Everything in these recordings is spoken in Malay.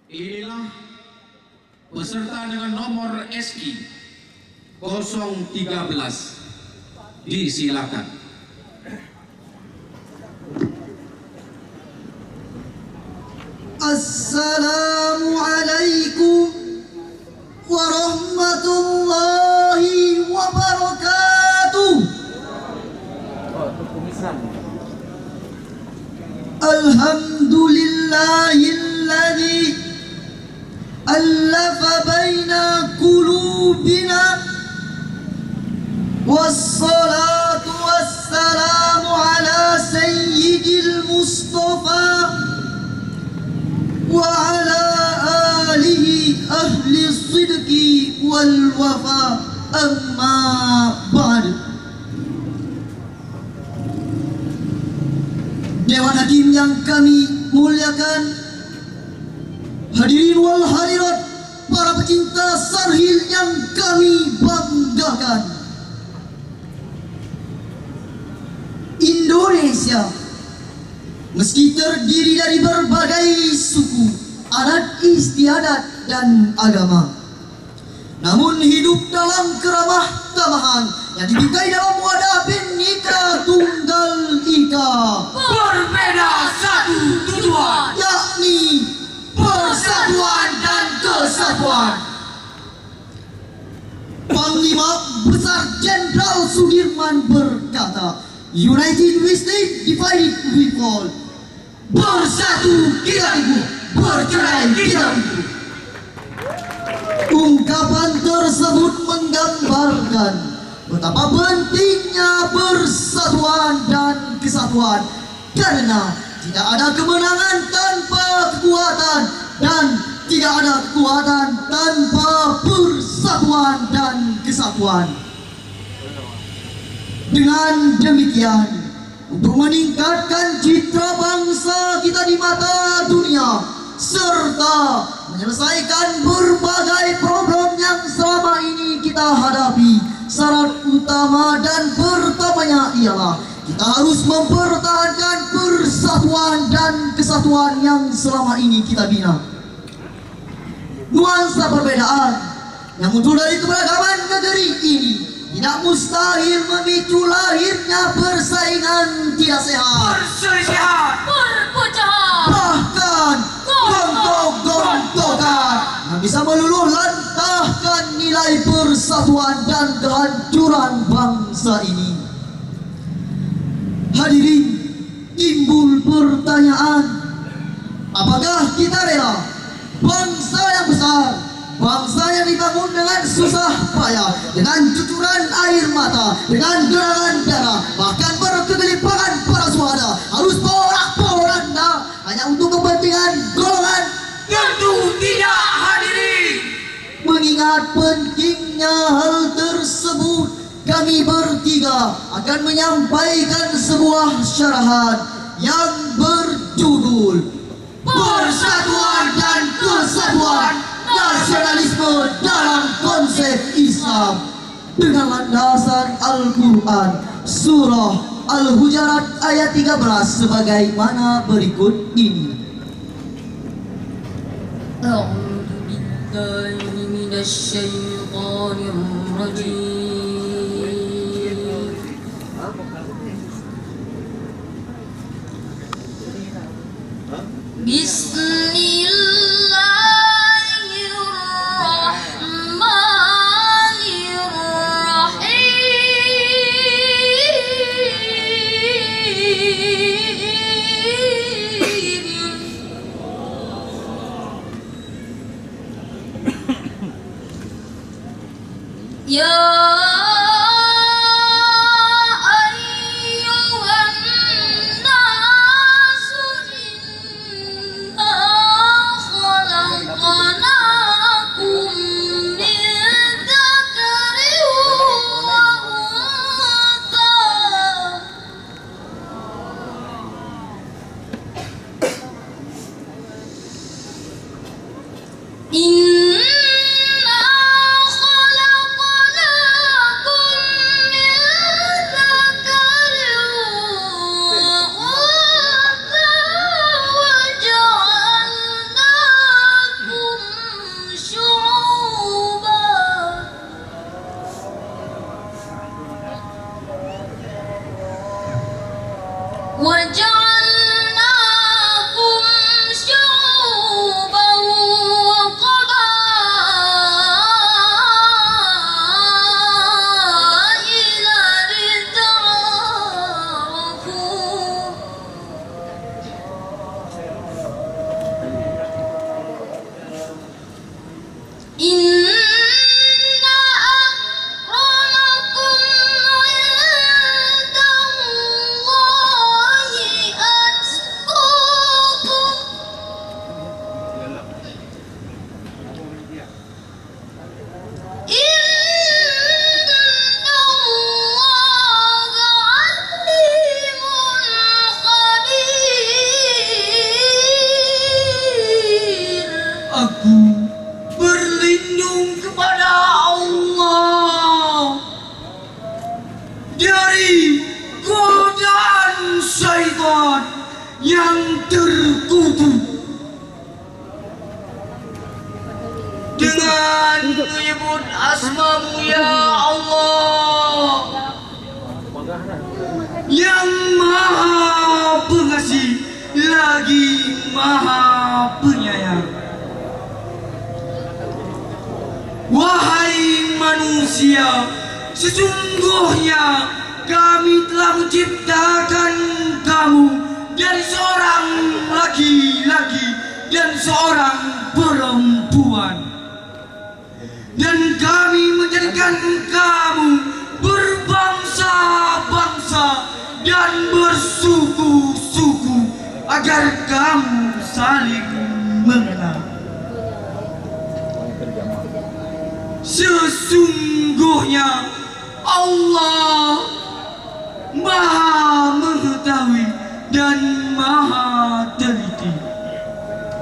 Inilah peserta dengan nomor SI 013. Disilakan. Assalamualaikum warahmatullahi wabarakatuh. Alhamdulillahilladzi allafa baina qulubina wassalatu wassalamu ala sayyidil mustafa wa ala alihi ahli sidqi wal wafa, amma ba'd. Dewan Hakim yang kami muliakan, hadirin wal hadirat, para pecinta Sarhil yang kami banggakan, Indonesia meski terdiri dari berbagai suku, adat istiadat dan agama, namun hidup dalam keramah tamahan yang dibingkai dalam wadah Bhinneka Tunggal Ika. Berbeda satu tujuan, yakni persatuan dan kesatuan. Panglima Besar Jenderal Sudirman berkata, United we stand, divided we fall. Bersatu kita teguh, bercerai kita teguh. Ungkapan tersebut menggambarkan betapa pentingnya persatuan dan kesatuan, karena tidak ada kemenangan tanpa kekuatan dan tidak ada kekuatan tanpa persatuan dan kesatuan. Dengan demikian, untuk meningkatkan citra bangsa kita di mata dunia serta menyelesaikan berbagai problem yang selama ini kita hadapi, syarat utama dan pertamanya ialah kita harus mempertahankan persatuan dan kesatuan yang selama ini kita bina. Nuansa perbedaan yang muncul dari keberagaman negeri ini tidak mustahil memicu lahirnya persaingan tidak sehat, perselisihan, perpecahan, bahkan gontok-gontokan yang bisa meluluh lantahkan nilai persatuan dan kehancuran bangsa ini. Hadirin, timbul pertanyaan, apakah kita rela bangsa yang besar, bangsa yang dibangun dengan susah payah, dengan cucuran air mata, dengan gerangan darah, bahkan berkegelipangan para suhada, harus porak-poranda hanya untuk kepentingan golongan? tentu tidak, hadirin. Mengingat pentingnya hal tersebut, kami bertiga akan menyampaikan sebuah syarahan yang berjudul Persatuan dan Kesatuan Nasionalisme dalam Konsep Islam, dengan landasan Al-Quran Surah Al-Hujurat ayat 13 sebagaimana berikut ini. A'udzu billahi minasy syaithanir rajim. Bismillahirrahmanirrahim. Ya ayyuhan nasu inna yang terkutuk. Dengan menyebut asma-Mu ya Allah, yang Maha Pengasih lagi Maha Penyayang. Wahai manusia, sesungguhnya kami telah menciptakan kamu dari seorang laki-laki dan seorang perempuan. Dan kami menjadikan kamu berbangsa-bangsa dan bersuku-suku agar kamu saling mengenal. Sesungguhnya Allah Maha mengetahui dan Maha teliti.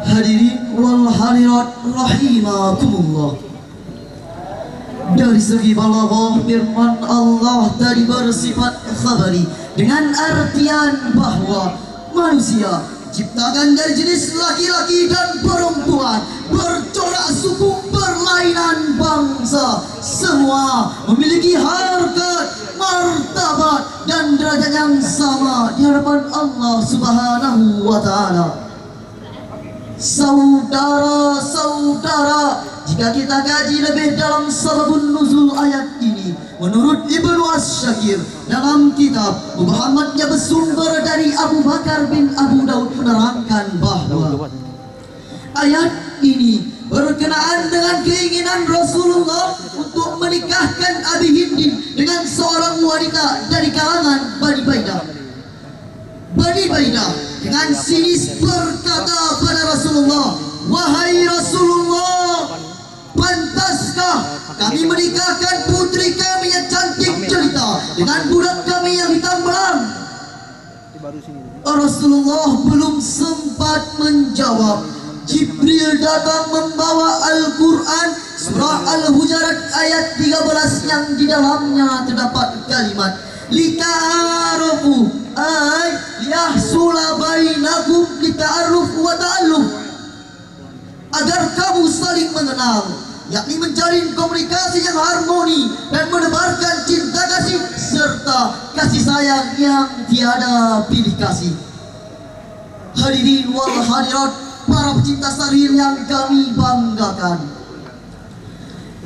Hadirin wal hadirat rahimakumullah. Dari segi balaghah firman Allah tadi bersifat khabari dengan artian bahwa manusia ciptakan dari jenis laki-laki dan perempuan, bercorak suku, berlainan bangsa, semua memiliki harkat, martabat dan derajat yang sama di hadapan Allah Subhanahu wa taala. Saudara-saudara, jika kita kaji lebih dalam sababun nuzul ayat ini, menurut Ibnu Asy-Syakir dalam kitab Muhammadnya bersumber dari Abu Bakar bin Abu Daud menerangkan bahwa ayat ini berkenaan dengan keinginan Rasulullah untuk menikahkan Abi Hindin dengan seorang wanita dari kalangan Bani Baidah. Bani Baidah dengan sinis berkata pada Rasulullah, "Wahai Rasulullah, pantaskah kami menikahkan putri kami yang cantik jelita dengan budak kami yang hitam belang?" Rasulullah belum sempat menjawab, Jibril datang membawa Al-Quran surah Al-Hujurat ayat 13 yang di dalamnya terdapat kalimat lita'arufu ay yahsula bainakum lita'aruf wa ta'alluf, agar kamu saling mengenal, yakni menjalin komunikasi yang harmoni dan menebarkan cinta kasih serta kasih sayang yang tiada pilih kasih. Hadirin wal hadirat, para pecinta saril yang kami banggakan,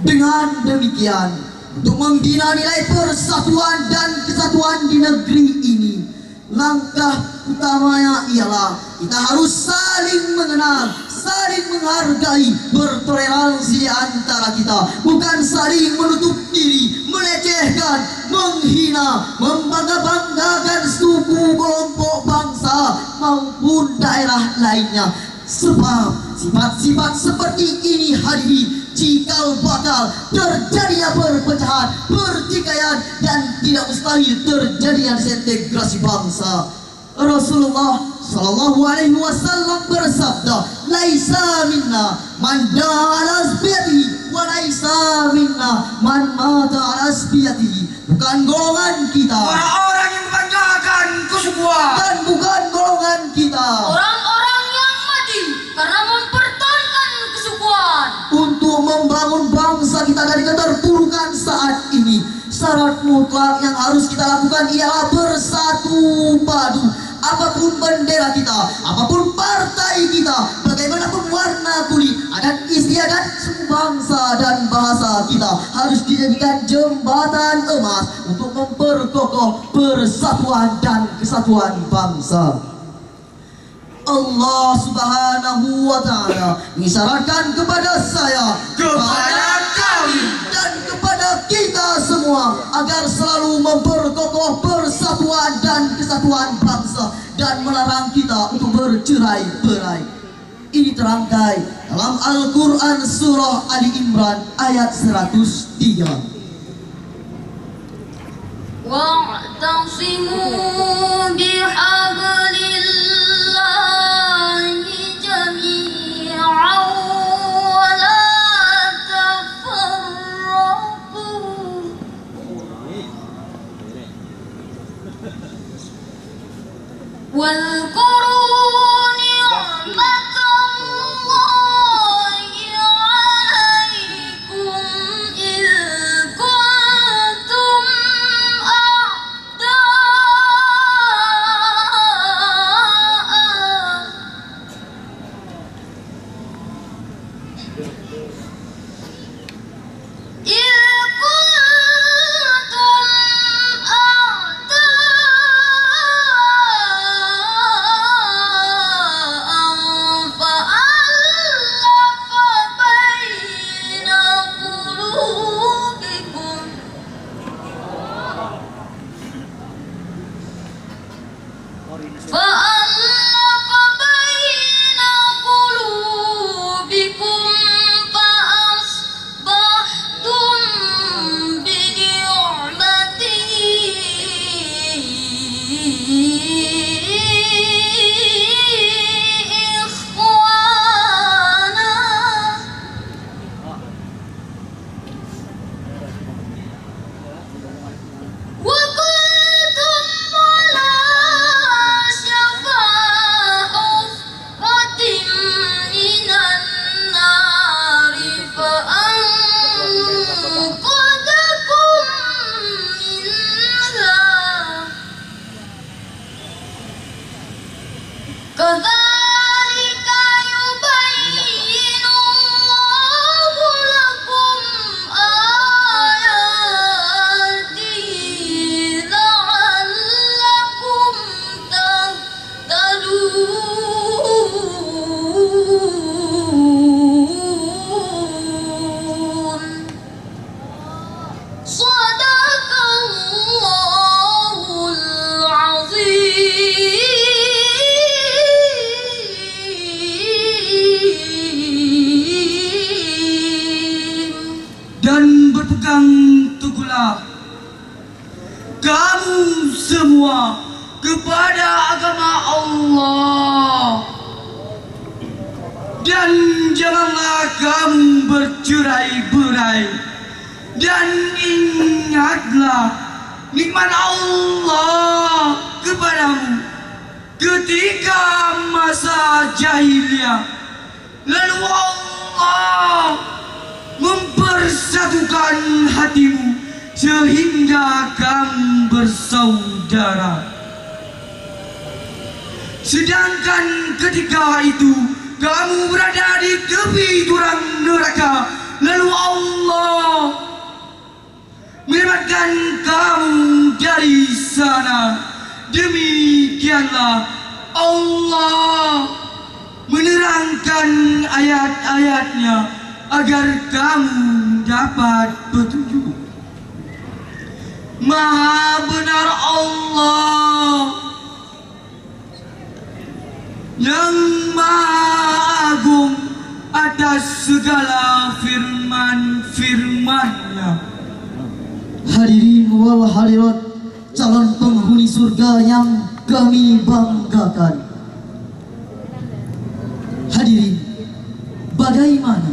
dengan demikian untuk membina nilai persatuan dan kesatuan di negeri ini, langkah utamanya ialah kita harus saling mengenal, saling menghargai, bertoleransi antara kita, bukan saling menutup diri, melecehkan, menghina, membangga-banggakan suku, kelompok, bangsa maupun daerah lainnya. Sebab sifat-sifat seperti ini hadirin cikal bakal terjadinya perpecahan, pertikaian dan tidak mustahil terjadinya disintegrasi bangsa. Rasulullah sallallahu alaihi wasallam bersabda, "Laisa minna man da'a ala asbiyatihi wa laisa minna man mata ala asbiyatihi." Bukan golongan kita Orang-orang yang membanggakan kesukuan dan bukan golongan kita orang-orang yang mati karena mempertahankan kesukuan. untuk membangun bangsa kita dari keterpurukan saat ini. Syarat mutlak yang harus kita lakukan ialah bersatu padu. Apapun bendera kita, apapun partai kita, bagaimanapun warna kulit, adat istiadat suku bangsa dan bahasa kita harus dijadikan jembatan emas untuk memperkokoh persatuan dan kesatuan bangsa. Allah Subhanahu wa taala mengisyaratkan kepada saya, kepada kami, dan kepada kita semua agar selalu memperkokoh persatuan dan kesatuan bangsa dan melarang kita untuk bercerai-berai. Ini terangkai dalam Al-Quran surah Ali Imran ayat 103. Wa'tasimu bihablillahi jami'an wa la tafarraqu. واذكروا Dan janganlah kamu bercerai-berai. Dan ingatlah nikmat Allah kepadamu ketika masa jahiliyah. Lalu Allah mempersatukan hatimu sehingga kamu bersaudara. Sedangkan ketika itu kamu berada di tepi jurang neraka, lalu Allah menyelamatkan kamu dari sana. Demikianlah Allah menerangkan ayat-ayatnya agar kamu dapat petunjuk. Maha benar Allah yang Maha Agung atas segala firman-firman-Nya. Hadirin wal hadirat, calon penghuni surga yang kami banggakan. Hadirin, bagaimana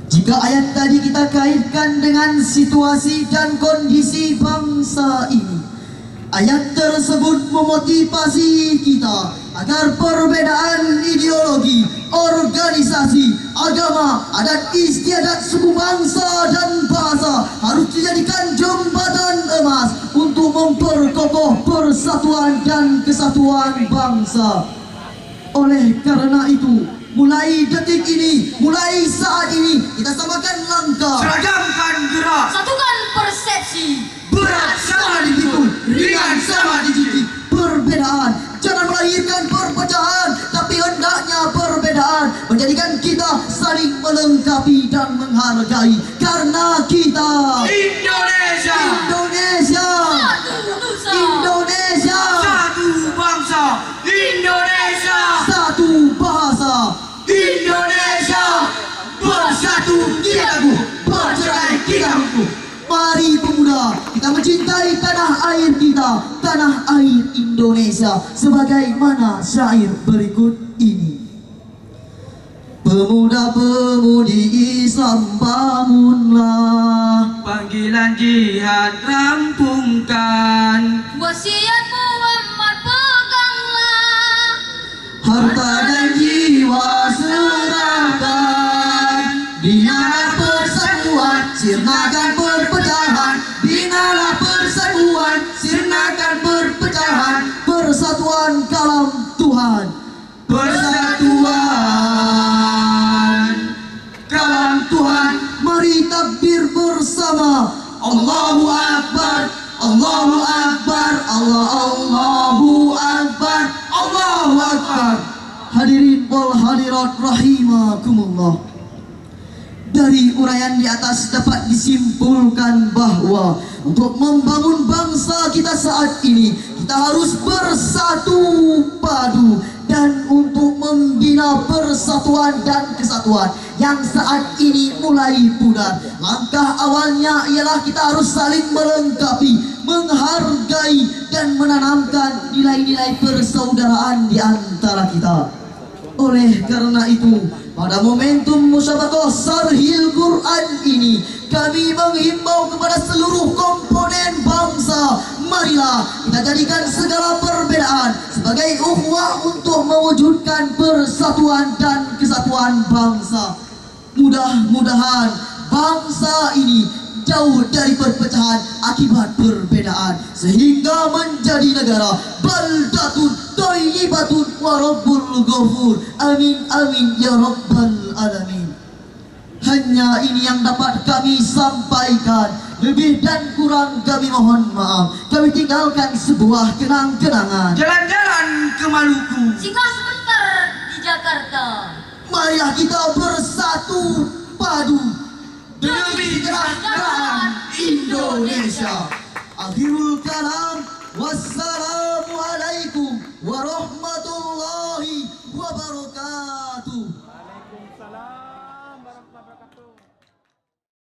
jika ayat tadi kita kaitkan dengan situasi dan kondisi bangsa ini? Ayat tersebut memotivasi kita agar perbedaan ideologi, organisasi, agama, adat istiadat suku bangsa dan bahasa harus dijadikan jembatan emas untuk memperkokoh persatuan dan kesatuan bangsa. Oleh karena itu, mulai detik ini, mulai saat ini, kita samakan langkah, Seragamkan gerak, Satukan persepsi. berat sama dipikul, ringan sama dijijik. perbedaan jangan melahirkan perpecahan, tapi hendaknya perbedaan menjadikan kita saling melengkapi dan menghargai. Karena kita Indonesia, Indonesia, Satu nusa. Indonesia, satu bangsa. Indonesia, satu bahasa. Indonesia, bersatu kita teguh, bercerai kita rukun. Mari pemuda, kita mencintai tanah air kita, tanah air Indonesia, sebagaimana syair berikut ini. Pemuda-pemudi Islam bangunlah, Panggilan jihad rampungkan, Wasiat Muhammad peganglah. harta dan jiwa serahkan, binalah persatuan, sirnakan perpecahan, binalah persatuan, sirnakan perpecahan, persatuan kalam Tuhan, persatuan kalam Tuhan. Mari takbir bersama, Allahu Akbar, Allahu Akbar, Allahu Akbar, Allahu Akbar. Hadirin wal hadirat rahimakumullah. Dari uraian di atas dapat disimpulkan bahwa untuk membangun bangsa kita saat ini, kita harus bersatu padu, dan untuk membina persatuan dan kesatuan yang saat ini mulai pudar. Langkah awalnya ialah kita harus saling melengkapi, menghargai dan menanamkan nilai-nilai persaudaraan di antara kita. Oleh karena itu, pada momentum musyabakoh Sarhil Quran ini, kami menghimbau kepada seluruh komponen bangsa, marilah kita jadikan segala perbedaan sebagai ukhuwah untuk mewujudkan persatuan dan kesatuan bangsa. Mudah-mudahan bangsa ini jauh dari perpecahan akibat perbedaan, sehingga menjadi negara baldatun thayyibatun wa rabbul ghafur. Amin amin ya rabbal alamin. Hanya ini yang dapat kami sampaikan. Lebih dan kurang kami mohon maaf. Kami tinggalkan sebuah kenang-kenangan. Jalan-jalan ke Maluku, Singgah sebentar di Jakarta. Marilah kita bersatu padu demi kerajaan Indonesia. Akhirul kalam, wassalamualaikum warahmatullahi wabarakatuh.